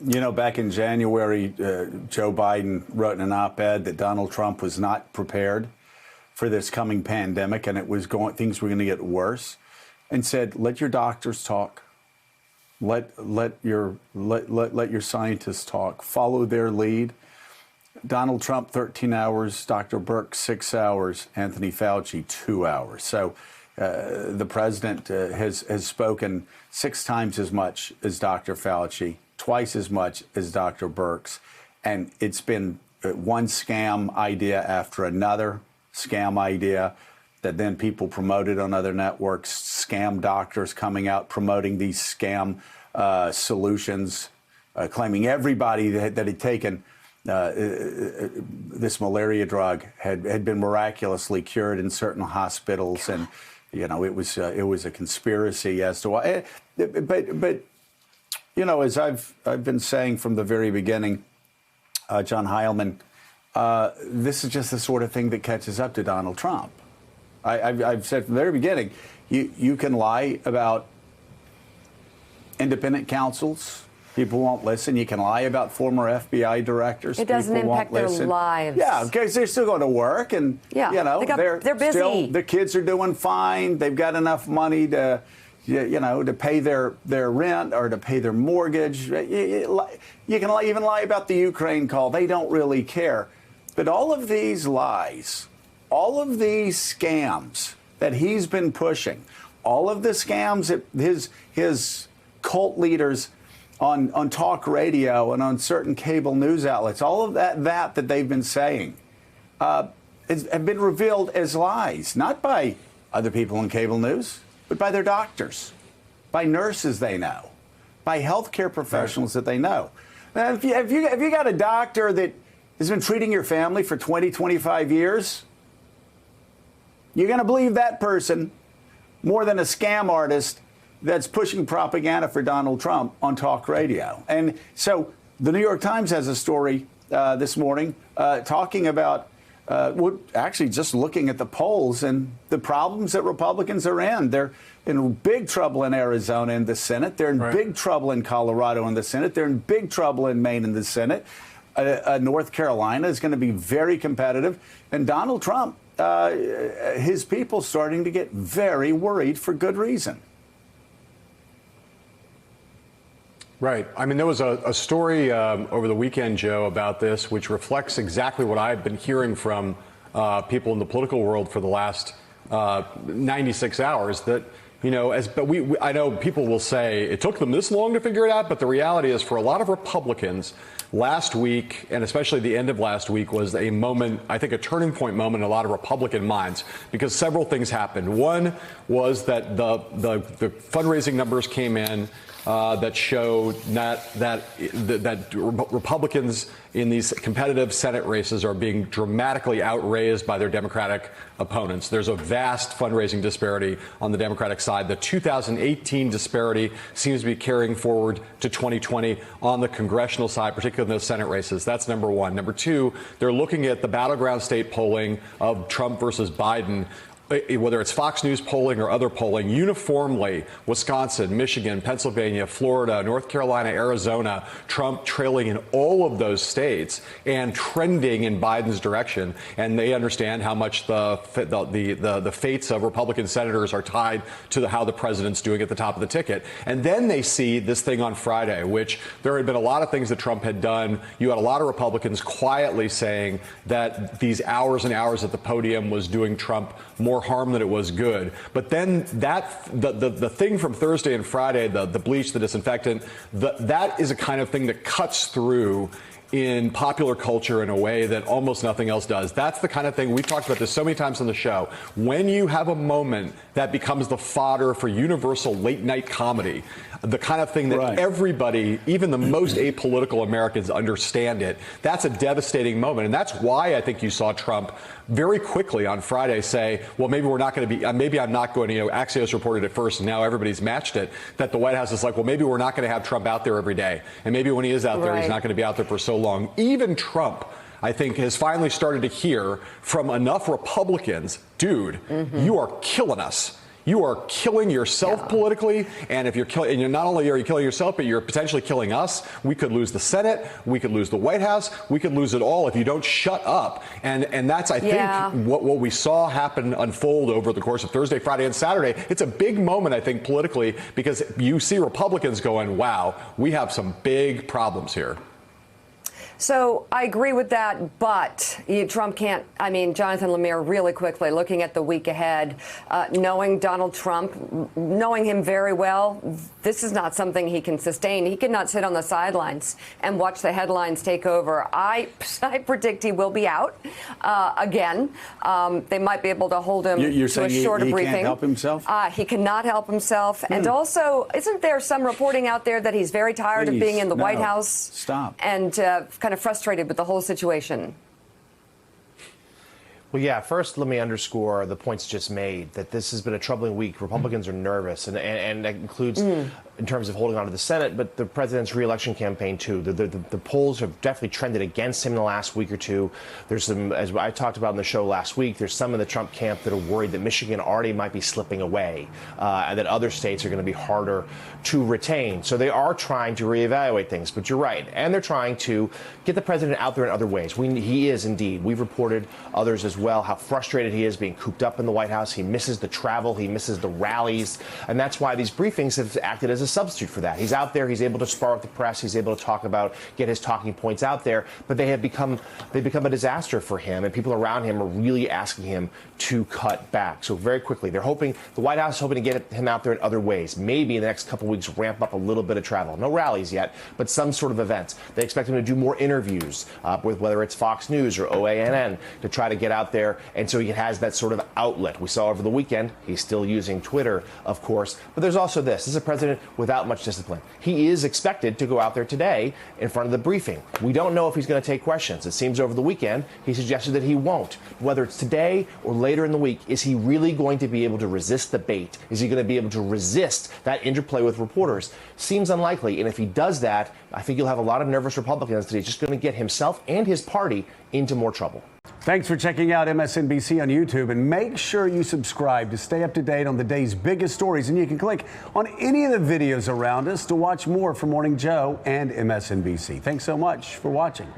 You know, back in January, Joe Biden wrote in an op-ed that Donald Trump was not prepared for this coming pandemic, and things were going to get worse, and said, "Let your doctors talk. Let your scientists talk. Follow their lead." Donald Trump 13 hours, Dr. Birx 6 hours, Anthony Fauci 2 hours. So the president has spoken 6 times as much as Dr. Fauci, twice as much as Dr. Birx, and it's been one scam idea after another scam idea that then people promoted on other networks, scam doctors coming out promoting these scam solutions, claiming everybody that had taken this malaria drug had been miraculously cured in certain hospitals, and you know it was a conspiracy as to why. But you know, as I've been saying from the very beginning, John Heilemann, this is just the sort of thing that catches up to Donald Trump. I've said from the very beginning, you can lie about independent counsels. People won't listen. You can lie about former FBI directors. It doesn't impact their lives. Yeah, because they're still going to work, and yeah, you know they're busy. The kids are doing fine. They've got enough money to, you know, to pay their rent or to pay their mortgage. You can even lie about the Ukraine call. They don't really care. But all of these lies, all of these scams that he's been pushing, all of the scams that his cult leaders on talk radio and on certain cable news outlets, all of that they've been saying have been revealed as lies, not by other people in cable news, but by their doctors, by nurses they know, by healthcare professionals that they know. Now, if you got a doctor that has been treating your family for 20, 25 years, you're going to believe that person more than a scam artist that's pushing propaganda for Donald Trump on talk radio. And so the New York Times has a story this morning talking about actually just looking at the polls and the problems that Republicans are in. They're in big trouble in Arizona in the Senate. They're in big trouble in Colorado in the Senate. They're in big trouble in Maine in the Senate. North Carolina is going to be very competitive. And Donald Trump, his people starting to get very worried for good reason. Right. I mean, there was a story over the weekend, Joe, about this, which reflects exactly what I've been hearing from people in the political world for the last 96 hours. That, you know, I know people will say it took them this long to figure it out, but the reality is for a lot of Republicans, last week, and especially the end of last week, was a moment, I think a turning point moment in a lot of Republican minds, because several things happened. One was that the fundraising numbers came in that showed that Republicans in these competitive Senate races are being dramatically outraised by their Democratic opponents. There's a vast fundraising disparity on the Democratic side. The 2018 disparity seems to be carrying forward to 2020 on the congressional side, particularly in those Senate races. That's number one. Number two, they're looking at the battleground state polling of Trump versus Biden. Whether it's Fox News polling or other polling, uniformly, Wisconsin, Michigan, Pennsylvania, Florida, North Carolina, Arizona, Trump trailing in all of those states and trending in Biden's direction. And they understand how much the fates of Republican senators are tied to how the president's doing at the top of the ticket. And then they see this thing on Friday, which there had been a lot of things that Trump had done. You had a lot of Republicans quietly saying that these hours and hours at the podium was doing Trump more harm than it was good. But then the thing from Thursday and Friday, the bleach, the disinfectant, that is a kind of thing that cuts through in popular culture in a way that almost nothing else does. That's the kind of thing, we've talked about this so many times on the show. When you have a moment that becomes the fodder for universal late night comedy, the kind of thing that everybody, even the most apolitical Americans, understand it, that's a devastating moment. And that's why I think you saw Trump very quickly on Friday say, well, maybe we're not going to be, maybe I'm not going to, Axios reported it first and now everybody's matched it, that the White House is like, well, maybe we're not going to have Trump out there every day. And maybe when he is out there, he's not going to be out there for so long. Even Trump, I think, has finally started to hear from enough Republicans, dude, you are killing us. you are killing yourself politically. And if you're killing, and you're not only are you killing yourself, but you're potentially killing us. We could lose the Senate. We could lose the White House. We could lose it all if you don't shut up. And that's, I think, what we saw happen unfold over the course of Thursday, Friday, and Saturday. It's a big moment, I think, politically, because you see Republicans going, wow, we have some big problems here. So I agree with that, but Trump can't. I mean, Jonathan Lemire, really quickly, looking at the week ahead, knowing Donald Trump, knowing him very well, this is not something he can sustain. He cannot sit on the sidelines and watch the headlines take over. I predict he will be out again. They might be able to hold him You're to a saying shorter he briefing. Can't help himself? He cannot help himself. And also, isn't there some reporting out there that he's very tired of being in the White House? Stop. And kind of frustrated with the whole situation? Well, yeah, first, let me underscore the points just made, that this has been a troubling week. Republicans are nervous, and that includes in terms of holding on to the Senate, but the president's reelection campaign, too. The polls have definitely trended against him in the last week or two. There's some, as I talked about in the show last week, there's some in the Trump camp that are worried that Michigan already might be slipping away, and that other states are going to be harder to retain. So they are trying to reevaluate things, but you're right. And they're trying to get the president out there in other ways. He is indeed. We've reported, others as well, how frustrated he is being cooped up in the White House. He misses the travel. He misses the rallies. And that's why these briefings have acted as a substitute for that. He's out there. He's able to spar with the press. He's able to talk about, get his talking points out there. But they've become a disaster for him. And people around him are really asking him to cut back. So very quickly, the White House is hoping to get him out there in other ways. Maybe in the next couple of weeks, ramp up a little bit of travel. No rallies yet, but some sort of events. They expect him to do more interviews with whether it's Fox News or OANN to try to get out there. And so he has that sort of outlet. We saw over the weekend, he's still using Twitter, of course. But there's also this. This is a president without much discipline. He is expected to go out there today in front of the briefing. We don't know if he's going to take questions. It seems over the weekend he suggested that he won't. Whether it's today or later in the week, is he really going to be able to resist the bait? Is he going to be able to resist that interplay with reporters? Seems unlikely. And if he does that, I think you'll have a lot of nervous Republicans that he's just going to get himself and his party into more trouble. Thanks for checking out MSNBC on YouTube, and make sure you subscribe to stay up to date on the day's biggest stories. And you can click on any of the videos around us to watch more from Morning Joe and MSNBC. Thanks so much for watching.